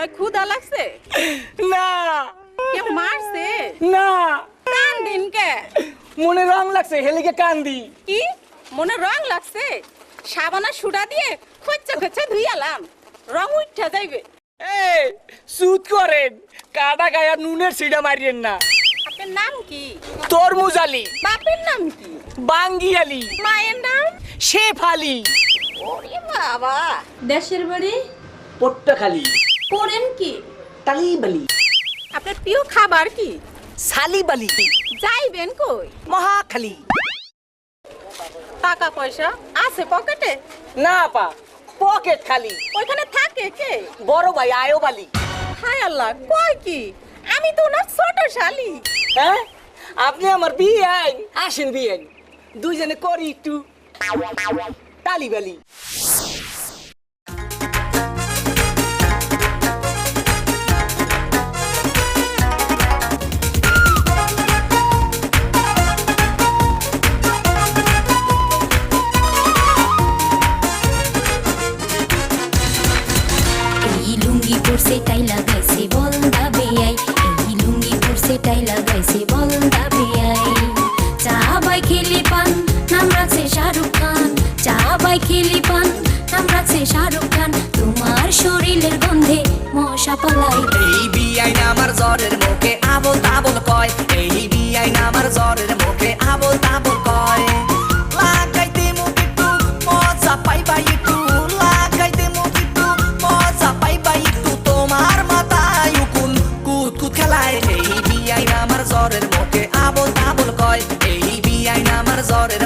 তাই ক্ষুধা লাগছে? না কেউ মারছে? না কান দিন কে? মনে রং লাগছে হেলিকে কান্দি। কি মনে রং লাগছে? সাবানা সুডা দিয়ে খচ্চা খচ্চা ধুইয়ালাম, রং উঠা যাইবে। এই সুদ করেন, কাটা গায়া নুনের সিডা মারিয়েন না। আপনার নাম কি? তরমুজ আলী। বাপের নাম কি? বাঙ্গি আলী। মায়ের নাম? শেফ আলী। ওরে বাবা। দেশের বাড়ি? পট্টাখালী। পড়েন কি? তালিবালি। আপনার প্রিয় খাবার কি? সালিবালি। যাইবেন কই? মহাখালী। টাকা পয়সা আছে পকেটে? না পা, পকেট খালি। ওইখানে থাকে কে? বড় ভাই আয়ব আলী। হায় আল্লাহ, কয় কি? আমি তো ওনার ছোট শালি। হ্যাঁ, আপনি আমার বিয়ে আইন। আসেন বিয়ে আইন, দুইজনে করি একটু তালিবালি। সেটাই লাগাইছে বলদা বেয়াই, এই লুঙ্গি সেটাই লাগাইছে বলদা বেয়াই। চা বাই খেলি পান, নাম রাখছে শাহরুখ খান। চা বাই খেলি পান, নাম রাখছে শাহরুখ খান। তোমার শরীরের গন্ধে মশা পালাই। এই বিয়াই আমার জ্বরের মুখে আবল তাবল কয়। এই বিয়াই আমার জ্বরের মুখে আবল তাবল কয়। লাগাইতে মুখ একটু মজা পাইবা একটু, লাগাইতে মুখ একটু মজা পাইবা একটু। তোমার মাথায় উকুন কুত কুত খেলায়। এই বিয়াই আমার জ্বরের মুখে আবল তাবল কয়। এই বিয়াই আমার জ্বরের